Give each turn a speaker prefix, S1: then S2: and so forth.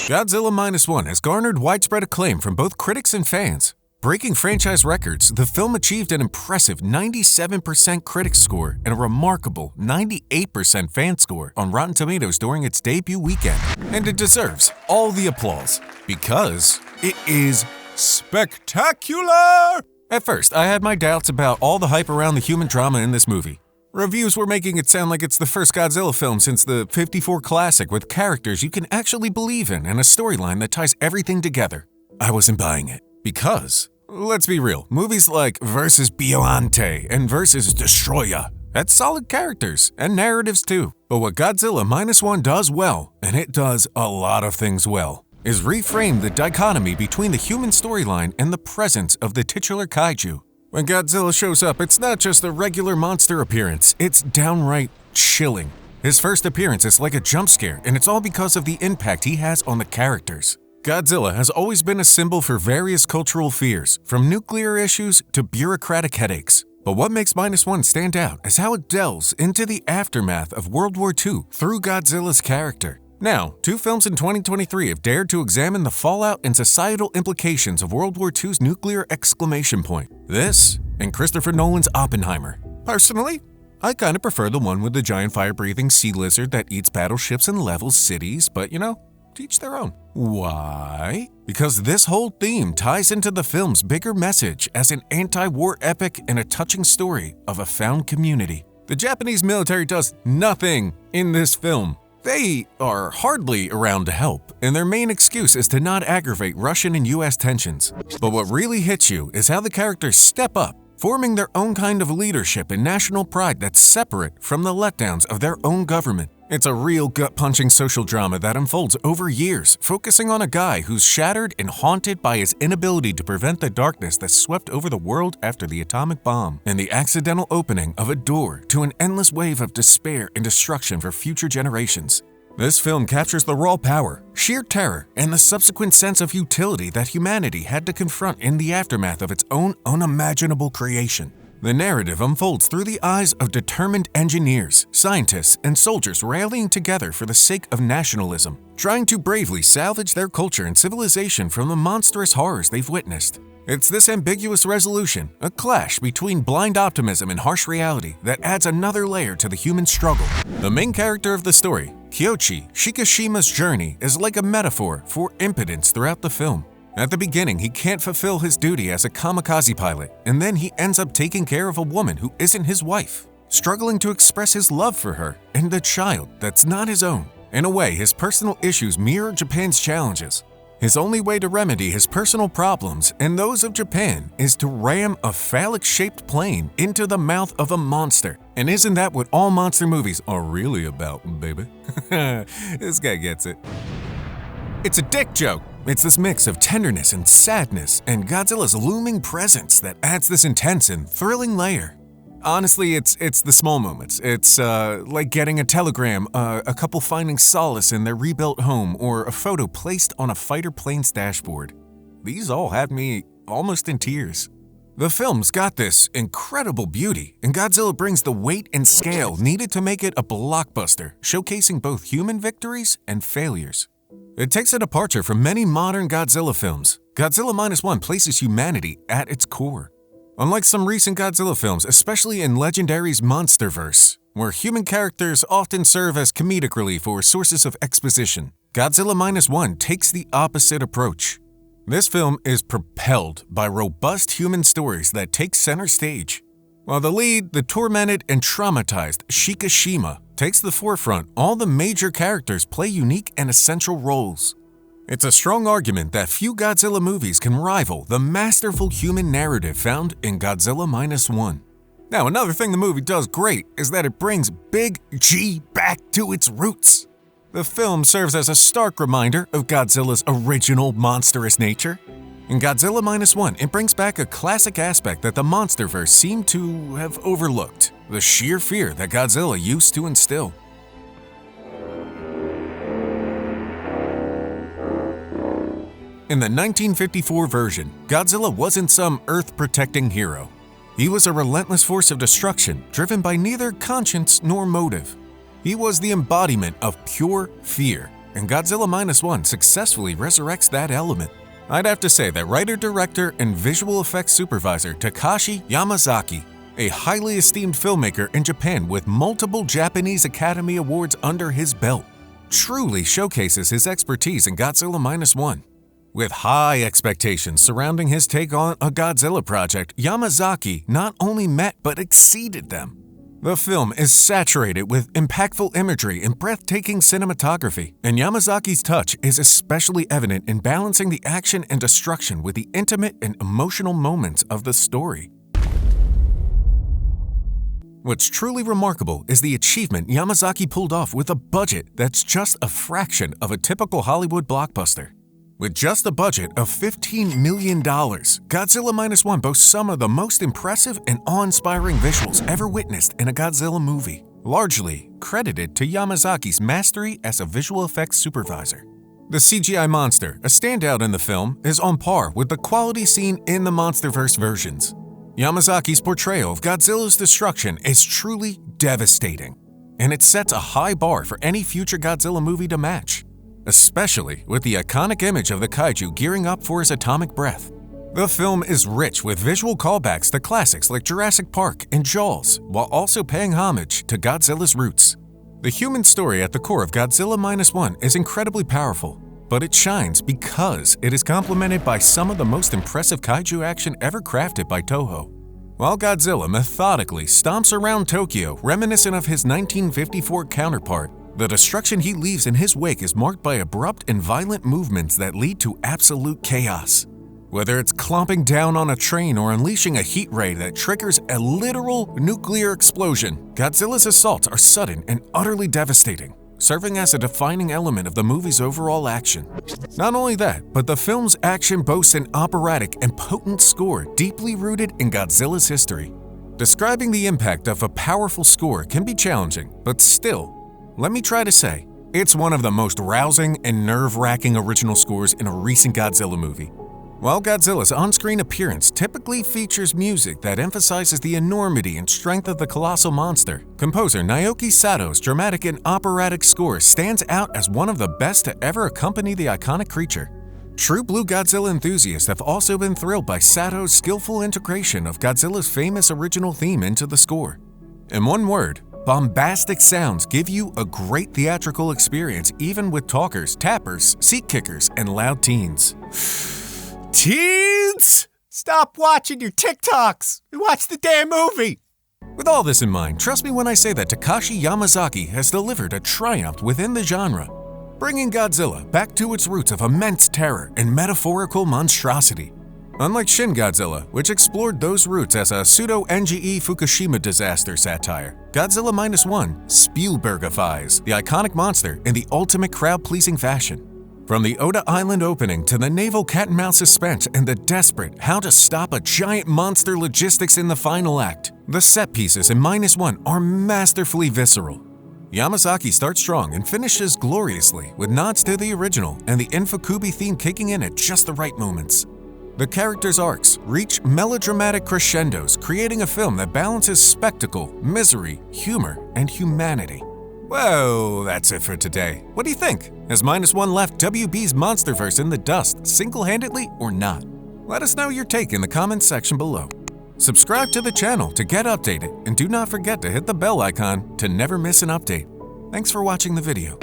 S1: Godzilla Minus One has garnered widespread acclaim from both critics and fans. Breaking franchise records, the film achieved an impressive 97% critic score and a remarkable 98% fan score on Rotten Tomatoes during its debut weekend. And it deserves all the applause, because it is spectacular! At first, I had my doubts about all the hype around the human drama in this movie. Reviews were making it sound like it's the first Godzilla film since the '54 classic with characters you can actually believe in and a storyline that ties everything together. I wasn't buying it. Because, let's be real, movies like Versus Biollante and Versus Destroya had solid characters and narratives too. But what Godzilla Minus One does well, and it does a lot of things well, is reframe the dichotomy between the human storyline and the presence of the titular kaiju. When Godzilla shows up, it's not just a regular monster appearance, it's downright chilling. His first appearance is like a jump scare, and it's all because of the impact he has on the characters. Godzilla has always been a symbol for various cultural fears, from nuclear issues to bureaucratic headaches. But what makes Minus One stand out is how it delves into the aftermath of World War II through Godzilla's character. Now, 2 films in 2023 have dared to examine the fallout and societal implications of World War II's nuclear exclamation point. This, and Christopher Nolan's Oppenheimer. Personally, I kinda prefer the one with the giant fire-breathing sea lizard that eats battleships and levels cities, but to each their own. Why? Because this whole theme ties into the film's bigger message as an anti-war epic and a touching story of a found community. The Japanese military does nothing in this film. They are hardly around to help, and their main excuse is to not aggravate Russian and US tensions. But what really hits you is how the characters step up, forming their own kind of leadership and national pride that's separate from the letdowns of their own government. It's a real gut-punching social drama that unfolds over years, focusing on a guy who's shattered and haunted by his inability to prevent the darkness that swept over the world after the atomic bomb, and the accidental opening of a door to an endless wave of despair and destruction for future generations. This film captures the raw power, sheer terror, and the subsequent sense of futility that humanity had to confront in the aftermath of its own unimaginable creation. The narrative unfolds through the eyes of determined engineers, scientists, and soldiers rallying together for the sake of nationalism, trying to bravely salvage their culture and civilization from the monstrous horrors they've witnessed. It's this ambiguous resolution, a clash between blind optimism and harsh reality, that adds another layer to the human struggle. The main character of the story, Kyoichi Shikishima's journey, is like a metaphor for impotence throughout the film. At the beginning, he can't fulfill his duty as a kamikaze pilot, and then he ends up taking care of a woman who isn't his wife, struggling to express his love for her and the child that's not his own. In a way, his personal issues mirror Japan's challenges. His only way to remedy his personal problems and those of Japan is to ram a phallic-shaped plane into the mouth of a monster. And isn't that what all monster movies are really about, baby? This guy gets it. It's a dick joke. It's this mix of tenderness and sadness and Godzilla's looming presence that adds this intense and thrilling layer. Honestly, it's the small moments. It's like getting a telegram, a couple finding solace in their rebuilt home, or a photo placed on a fighter plane's dashboard. These all had me almost in tears. The film's got this incredible beauty, and Godzilla brings the weight and scale needed to make it a blockbuster, showcasing both human victories and failures. It takes a departure from many modern Godzilla films. Godzilla Minus One places humanity at its core. Unlike some recent Godzilla films, especially in Legendary's Monsterverse, where human characters often serve as comedic relief or sources of exposition, Godzilla Minus One takes the opposite approach. This film is propelled by robust human stories that take center stage. While the lead, the tormented and traumatized Shikishima, takes the forefront, all the major characters play unique and essential roles. It's a strong argument that few Godzilla movies can rival the masterful human narrative found in Godzilla Minus One. Now, another thing the movie does great is that it brings Big G back to its roots. The film serves as a stark reminder of Godzilla's original monstrous nature. In Godzilla Minus One, it brings back a classic aspect that the Monsterverse seemed to have overlooked: the sheer fear that Godzilla used to instill. In the 1954 version, Godzilla wasn't some Earth-protecting hero. He was a relentless force of destruction, driven by neither conscience nor motive. He was the embodiment of pure fear, and Godzilla Minus One successfully resurrects that element. I'd have to say that writer-director and visual effects supervisor Takashi Yamazaki, a highly esteemed filmmaker in Japan with multiple Japanese Academy Awards under his belt, truly showcases his expertise in Godzilla Minus One. With high expectations surrounding his take on a Godzilla project, Yamazaki not only met but exceeded them. The film is saturated with impactful imagery and breathtaking cinematography, and Yamazaki's touch is especially evident in balancing the action and destruction with the intimate and emotional moments of the story. What's truly remarkable is the achievement Yamazaki pulled off with a budget that's just a fraction of a typical Hollywood blockbuster. With just a budget of $15 million, Godzilla Minus One boasts some of the most impressive and awe-inspiring visuals ever witnessed in a Godzilla movie, largely credited to Yamazaki's mastery as a visual effects supervisor. The CGI monster, a standout in the film, is on par with the quality seen in the MonsterVerse versions. Yamazaki's portrayal of Godzilla's destruction is truly devastating, and it sets a high bar for any future Godzilla movie to match, especially with the iconic image of the kaiju gearing up for his atomic breath. The film is rich with visual callbacks to classics like Jurassic Park and Jaws, while also paying homage to Godzilla's roots. The human story at the core of Godzilla Minus One is incredibly powerful, but it shines because it is complemented by some of the most impressive kaiju action ever crafted by Toho. While Godzilla methodically stomps around Tokyo reminiscent of his 1954 counterpart, the destruction he leaves in his wake is marked by abrupt and violent movements that lead to absolute chaos. Whether it's clomping down on a train or unleashing a heat ray that triggers a literal nuclear explosion, Godzilla's assaults are sudden and utterly devastating, serving as a defining element of the movie's overall action. Not only that, but the film's action boasts an operatic and potent score deeply rooted in Godzilla's history. Describing the impact of a powerful score can be challenging, but still, let me try to say, it's one of the most rousing and nerve-wracking original scores in a recent Godzilla movie. While Godzilla's on-screen appearance typically features music that emphasizes the enormity and strength of the colossal monster, composer Naoki Sato's dramatic and operatic score stands out as one of the best to ever accompany the iconic creature. True blue Godzilla enthusiasts have also been thrilled by Sato's skillful integration of Godzilla's famous original theme into the score. In one word, bombastic sounds give you a great theatrical experience even with talkers, tappers, seat kickers, and loud teens. Teens! Stop watching your TikToks and watch the damn movie! With all this in mind, trust me when I say that Takashi Yamazaki has delivered a triumph within the genre, bringing Godzilla back to its roots of immense terror and metaphorical monstrosity. Unlike Shin Godzilla, which explored those roots as a pseudo-NGE Fukushima disaster satire, Godzilla Minus One Spielbergifies the iconic monster in the ultimate crowd-pleasing fashion. From the Oda Island opening to the naval cat-and-mouse suspense and the desperate how-to-stop-a-giant monster logistics in the final act, the set pieces in Minus One are masterfully visceral. Yamazaki starts strong and finishes gloriously with nods to the original and the Infukubi theme kicking in at just the right moments. The characters' arcs reach melodramatic crescendos, creating a film that balances spectacle, misery, humor, and humanity. Whoa, that's it for today. What do you think? Has Minus One left WB's MonsterVerse in the dust single-handedly or not? Let us know your take in the comments section below. Subscribe to the channel to get updated, and do not forget to hit the bell icon to never miss an update. Thanks for watching the video.